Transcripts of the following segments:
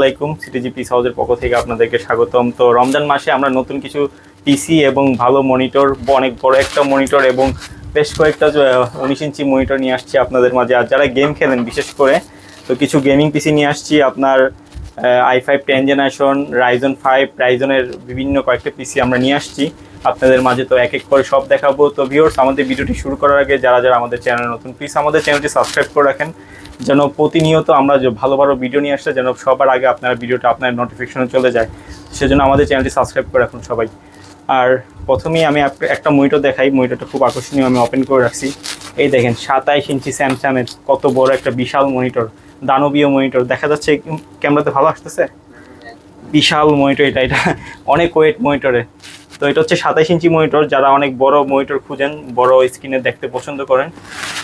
আসসালামাইকুম, CTG piece হাউসের পক্ষ থেকে আপনাদেরকে স্বাগতম। তো রমজান মাসে আমরা নতুন কিছু পিসি এবং ভালো মনিটর, অনেক বড় একটা মনিটর এবং বেশ কয়েকটা 19 ইঞ্চি মনিটর নিয়ে আসছি আপনাদের মাঝে। আর যারা গেম খেলেন বিশেষ করে, তো কিছু গেমিং পিসি নিয়ে আসছি আপনার i5 10 জেনারেশন, রাইজন 5, রাইজনের বিভিন্ন কয়েকটা পিসি আমরা নিয়ে আসছি আপনাদের মাঝে। তো এক এক করে সব দেখাবো। তো ভিউয়ার্স, আমাদের ভিডিওটি শুরু করার আগে যারা যারা আমাদের চ্যানেল নতুন, প্লিজ আমাদের চ্যানেলটি সাবস্ক্রাইব করে রাখেন, যেন প্রতিনিয়ত আমরা যে ভালো ভালো ভিডিও নিয়ে আসলে যেন সবার আগে আপনার ভিডিওটা আপনার নোটিফিকেশনে চলে যায়। সেজন্য আমাদের চ্যানেলটি সাবস্ক্রাইব করে রাখুন সবাই। আর প্রথমেই আমি একটা মনিটর দেখাই। মনিটরটা খুব আকর্ষণীয়, আমি ওপেন করে রাখছি। এই দেখেন 27 ইঞ্চি স্যামসাংয়ের কত বড় একটা বিশাল মনিটর, দানবীয় মনিটর। দেখা যাচ্ছে ক্যামেরাতে ভালো আসতেছে? বিশাল মনিটর, এটা অনেক ওয়েট মনিটরে। তো এটা হচ্ছে 27 ইঞ্চি মনিটর। যারা অনেক বড় মনিটর খুঁজেন, বড় স্ক্রিনে দেখতে পছন্দ করেন,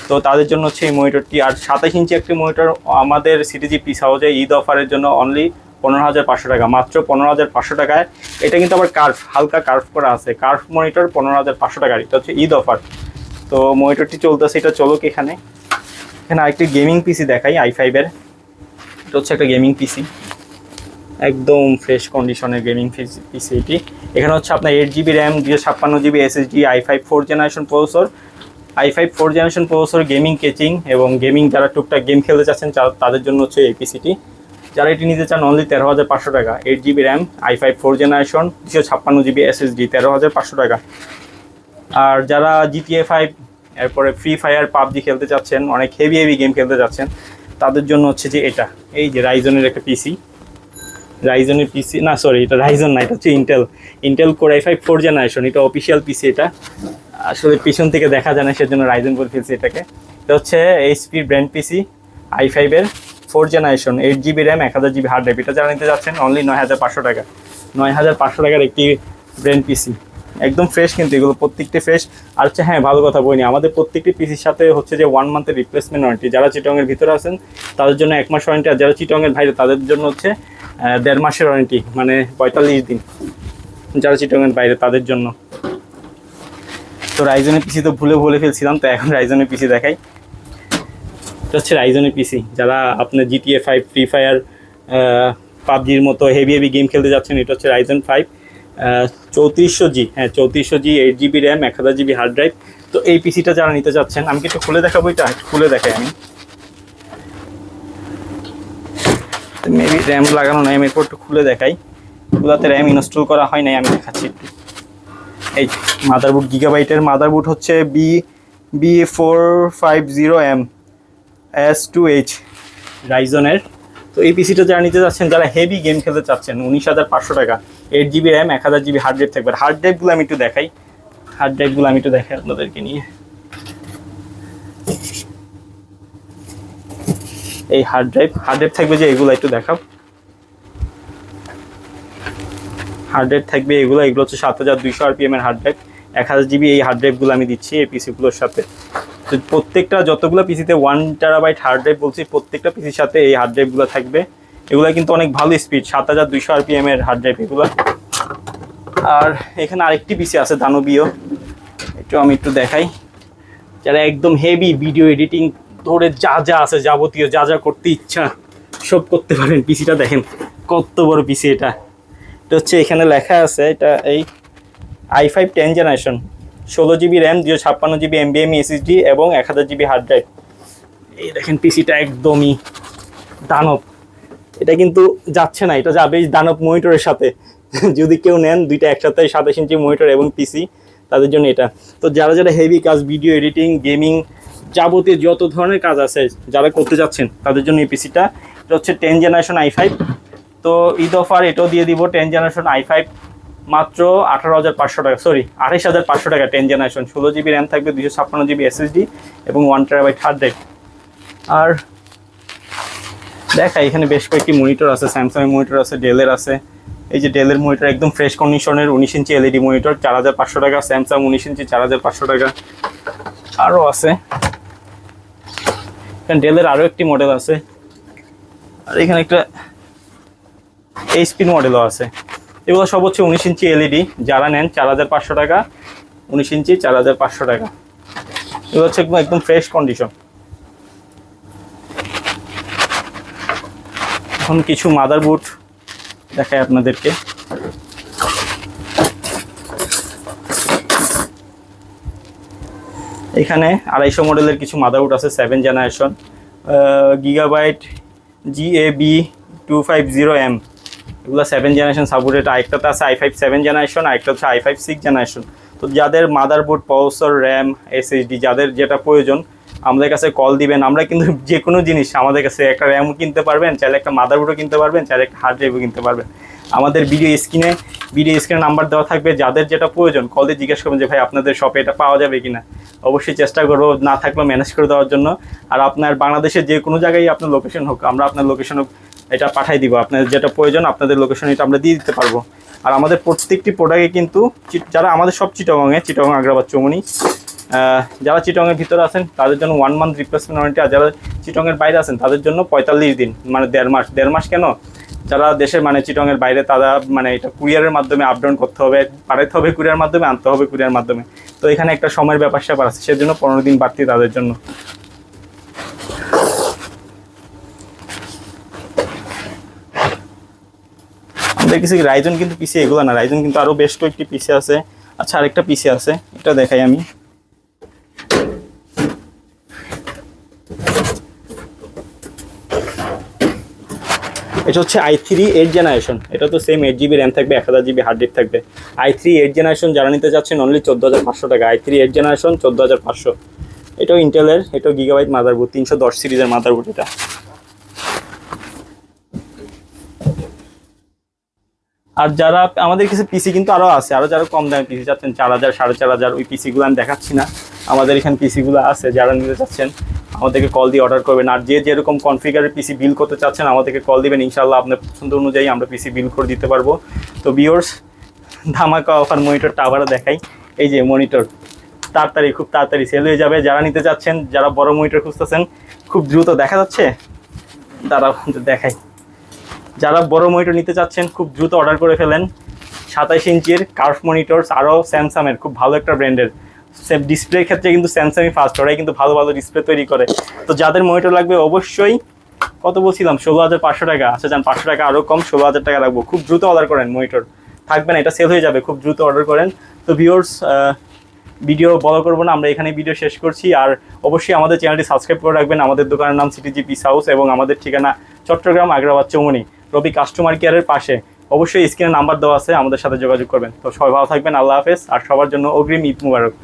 তো তাদের জন্য হচ্ছে এই মনিটরটি। আর 27 ইঞ্চি একটি মনিটর আমাদের সিটিজি পিস হাউসে ঈদ অফারের জন্য অনলি 15,500 টাকা, মাত্র 15,500 টাকায়। এটা কিন্তু আবার কার্ভ, হালকা কার্ভ করা আছে। কার্ভ মনিটর 15,500 টাকার, এটা হচ্ছে ঈদ অফার। তো মনিটরটি চলতেছে, এটা চলুক। এখানে আরেকটি গেমিং পিসি দেখাই, i5-এর। এটা হচ্ছে একটা গেমিং পিসি, একদম ফ্রেশ কন্ডিশনের গেমিং পিসি এটি। এখানে হচ্ছে আপনার 8GB RAM, 256GB SSD, i5 4 generation processor, i5 4 generation processor, gaming caching এবং গেমিং যারা টুকটাক গেম খেলতে চাচ্ছেন তাদের জন্য হচ্ছে এই পিসিটি। যারা এটি নিতে চান অনলি 13,500 টাকা। 8GB RAM, i5 4 generation, 256GB SSD, 13,500 টাকা। আর যারা GTA 5, এরপরে ফ্রি ফায়ার, পাবজি খেলতে চাচ্ছেন, অনেক হেভি গেম খেলতে চাচ্ছেন, তাদের জন্য হচ্ছে যে এটা, এই যে রাইজনের একটা পিসি। রাইজনের পিসি না, সরি, এটা রাইজন না, এটা হচ্ছে ইন্টেল কোর i5 4 জেনারেশন। এটা অফিসিয়াল পিসি। এটা আসলে পিছন থেকে দেখা যায় না, সেজন্য রাইজন বলে ফেলছি এটাকে। এটা হচ্ছে এইচপির ব্র্যান্ড পিসি, i5-এর 4 generation, 8GB RAM, 1000GB hard drive. এটা যারা নিতে যাচ্ছেন অনলি 9,500 টাকা। 9,500 টাকার একটি ব্র্যান্ড পিসি, একদম ফ্রেশ কিন্তু এগুলো প্রত্যেকটি ফ্রেশ। আর হচ্ছে হ্যাঁ, ভালো কথা বলিনি, আমাদের প্রত্যেকটি পিসির সাথে হচ্ছে যে 1 মান্থের রিপ্লেসমেন্ট ওয়ারেন্টি। যারা চিটংয়ের ভিতরে আছেন তাদের জন্য 1 মাস ওয়ারেন্টি, আর যারা চিটংয়ের বাইরে তাদের জন্য হচ্ছে 1.5 মাসের ওয়ারেন্টি, মানে 45 দিন যারা চিটংয়ের বাইরে তাদের জন্য। তো রাইজনের পিসি তো বলে ফেলছিলাম, তো এখন রাইজনের পিসি দেখাই। এটা হচ্ছে রাইজনের পিসি। যারা আপনার GTA 5, ফ্রি ফায়ার, পাবজির মতো হেভি গেম খেলতে যাচ্ছেন, এটা হচ্ছে রাইজন 5, 3400G, হ্যাঁ 3400G, 8GB RAM, 1000GB hard drive. তো এই পিসিটা যারা নিতে চাচ্ছেন, আমি কি একটু খুলে দেখাবো? এটা খুলে দেখাই আমি। মেবি র্যাম লাগানো নাই, আমি এরপর একটু খুলে দেখাই। এগুলোতে র্যাম ইনস্টল করা হয় নাই, আমি দেখাচ্ছি একটু। এই মাদারবোর্ড, গিগাবাইটের মাদারবোর্ড হচ্ছে B450M S2H রাইজনের। তো এই পিসিটা যারা নিতে যাচ্ছেন, যারা হেভি গেম খেলতে চাচ্ছেন, 19,500 টাকা। 8GB RAM, 1000GB hard drive থাকবে। হার্ড ড্রাইভগুলো আমি একটু দেখাই, আপনাদেরকে নিয়ে। এই হার্ড ড্রাইভ থাকবে যে এগুলো একটু দেখাও। হার্ড ড্রাইভ থাকবে এগুলো হচ্ছে 7200 RPM এর হার্ড ড্রাইভ, 1000GB। এই হার্ড ড্রাইভগুলো আমি দিচ্ছি এই পিসিগুলোর সাথে। তো প্রত্যেকটা যতগুলো পিসিতে 1 TB হার্ড ড্রাইভ বলছি, প্রত্যেকটা পিসির সাথে এই হার্ড ড্রাইভগুলো থাকবে। এগুলো কিন্তু অনেক ভালো স্পিড, 7200 RPM এর হার্ড ড্রাইভ এগুলো। আর এখানে আরেকটি পিসি আছে দানবীয়, আমি একটু দেখাই। যারা একদম হেভি ভিডিও এডিটিং ধরে যা আছে, যাবতীয় যা করতে ইচ্ছা সব করতে পারেন। পিসিটা দেখেন কত বড় পিসি। এটা হচ্ছে এখানে লেখা আছে, এটা এই i5 10 generation, 16GB RAM, 256GB NVMe SSD এবং 1000GB হার্ড ড্রাইভ। এই দেখেন পিসিটা একদমই দানব। এটা কিন্তু যাচ্ছে না, এটা যাবে দানব মনিটরের সাথে। যদি কেউ নেন দুইটা একসাথে, 27 ইঞ্চি মনিটর এবং পিসি, তাদের জন্য এটা। তো যারা হেভি কাজ, ভিডিও এডিটিং, গেমিং, যাবতীয় যত ধরনের কাজ আছে যারা করতে যাচ্ছেন, তাদের জন্য এই পিসিটা। এটা হচ্ছে 10 জেনারেশন i5। তো ঈদ অফার এটাও দিয়ে দিব। 10 জেনারেশন i5 মাত্র 18,500 টাকা, সরি 28,500 টাকা। 10 জেনারেশন, 16GB র্যাম থাকবে, 256GB SSD এবং 1 TB হার্ড ড্রাইভ। আর দেখা এখানে বেশ কয়েকটি মনিটর আছে, স্যামসাংয়ের মনিটর আছে, ডেলের আছে। এই যে ডেলের মনিটর, একদম ফ্রেশ কন্ডিশনের 19 ইঞ্চি LED মনিটর, 4,500 টাকা। স্যামসাং 19 ইঞ্চি, 4,500 টাকা। আরও আছে এখানে ডেলের আরও একটি মডেল আছে। আর এখানে একটা এইচপির মডেলও আছে। এগুলো সব হচ্ছে 19 ইঞ্চি LED। যারা নেন 4,500 টাকা, 19 ইঞ্চি 4,500 টাকা। এগুলো হচ্ছে একদম ফ্রেশ কন্ডিশন। এখন কিছু মাদারবোর্ড দেখাই আপনাদেরকে। এখানে 250 মডেলের কিছু মাদারবোর্ড আছে, 7 জেনারেশন গিগাবাইট GAB250M, এগুলো 7 জেনারেশন সাপোর্টেড। আরেকটাতে আছে i5 7 জেনারেশন, আরেকটা হচ্ছে i5 6 জেনারেশন। তো যাদের মাদারবোর্ড, প্রসেসর, র্যাম, SSD যাদের যেটা প্রয়োজন আমাদের কাছে কল দিবেন। আমরা কিন্তু যে কোনো জিনিস, আমাদের কাছে একটা র্যামও কিনতে পারবেন, চাইলে একটা মাদারবোর্ডও কিনতে পারবেন, চাইলে একটা হার্ড ড্রাইভও কিনতে পারবেন। আমাদের ভিডিও স্ক্রিনে নাম্বার দেওয়া থাকবে, যাদের যেটা প্রয়োজন কল দিয়ে জিজ্ঞেস করবেন যে ভাই আপনাদের শপে এটা পাওয়া যাবে কিনা। অবশ্যই চেষ্টা করবো না থাকলে ম্যানেজ করে দেওয়ার জন্য। আর আপনার বাংলাদেশের যে কোনো জায়গায় আপনার লোকেশন হোক, আমরা আপনার লোকেশন এটা পাঠাই দিব। আপনাদের যেটা প্রয়োজন আপনাদের লোকেশন এটা আমরা দিয়ে দিতে পারবো। আর আমাদের প্রত্যেকটি প্রোডাক্টে কিন্তু যারা আমাদের সব চিটাগং, আগ্রাবাদ, চৌমনি, যারা চিটাগংয়ের ভিতরে আছেন তাদের জন্য 1 মান্থ রিপ্লেসমেন্ট ওয়ারেন্টি। আর যারা চিটাগংয়ের বাইরে আছেন তাদের জন্য 45 দিন, মানে 1.5 মাস কেন, যারা দেশের মানে চিটাগংয়ের বাইরে তারা মানে এটা কুরিয়ারের মাধ্যমে আপ ডাউন করতে হবে, পাঠাতে হবে কুরিয়ার মাধ্যমে, আনতে হবে কুরিয়ার মাধ্যমে। তো এখানে একটা সময়ের ব্যাপার স্যাপার আছে, সেজন্য 15 দিন বাড়তি তাদের জন্য। আমাদের কিছু রাইজন কিন্তু পিসি এগুলো না, রাইজন কিন্তু আরও বেশ কয়েকটি পিসি আছে। আচ্ছা, আরেকটা পিসি আছে, এটা দেখাই আমি। এটা হচ্ছে i3 8 জেনারেশন। এটা তো সেম 8 GB র্যাম থাকবে, 1000 GB হার্ড ডিস্ক থাকবে। i3 8 জেনারেশন যারা নিতে চাচ্ছেন অনলি 14,500 টাকা। i3 8 generation 14,500। এটাও ইন্টেলের, এটাও গিগাবাইট মাদারবোর্ড, 310 সিরিজের মাদারবোর্ড এটা। আর যারা আমাদের কিছু পিসি কিন্তু আরও আছে, আরও যারা কম দামে পিসি চাচ্ছেন 4000 4,500, ওই পিসিগুলো আমি দেখাচ্ছি না। আমাদের এখানে পিসিগুলো আছে, যারা নিতে চাচ্ছেন আমাদেরকে কল দিয়ে অর্ডার করবেন। আর যে যেরকম কনফিগারের পিসি বিল করতে চাচ্ছেন আমাদেরকে কল দিবেন, ইনশাআল্লাহ আপনার পছন্দ অনুযায়ী আমরা পিসি বিল করে দিতে পারবো। তো ভিউয়ার্স, ধামাকা অফার মনিটরটা আবারও দেখাই। এই যে মনিটর খুব তাড়াতাড়ি সেল হয়ে যাবে। যারা নিতে চাচ্ছেন, যারা বড় মনিটর খুঁজতেছেন, খুব দ্রুত দেখা যাচ্ছে, দাঁড়াও দেখাই। যারা বড় মনিটর নিতে চাচ্ছেন খুব দ্রুত অর্ডার করে ফেলেন। 27 ইঞ্চির কার্ভ মনিটরস, আরও স্যামসাংয়ের খুব ভালো একটা ব্র্যান্ডের। ডিসপ্লের ক্ষেত্রে কিন্তু স্যামসাংই ফার্স্ট, ওরাই কিন্তু ভালো ভালো ডিসপ্লে তৈরি করে। তো যাদের মনিটর লাগবে অবশ্যই, কত বলছিলাম 16,500 টাকা। আচ্ছা যান 500 টাকা আরও কম, 16,000 টাকা রাখবো। খুব দ্রুত অর্ডার করেন, মনিটর থাকবে না, এটা সেল হয়ে যাবে, খুব দ্রুত অর্ডার করেন। তো ভিউয়ার্স, ভিডিও বড় করবো না, আমরা এখানে ভিডিও শেষ করছি। আর অবশ্যই আমাদের চ্যানেলটি সাবস্ক্রাইব করে রাখবেন। আমাদের দোকানের নাম সিটিজি পিস হাউস এবং আমাদের ঠিকানা চট্টগ্রাম, আগ্রাবাদ, চৌমনি, রবি কাস্টমার কেয়ারের পাশে। অবশ্যই স্ক্রিনে নাম্বার দেওয়া আছে, আমাদের সাথে যোগাযোগ করবেন। তো সবাই ভালো থাকবেন, আল্লাহ হাফেজ। আর সবার জন্য অগ্রিম ঈদ মুবারক।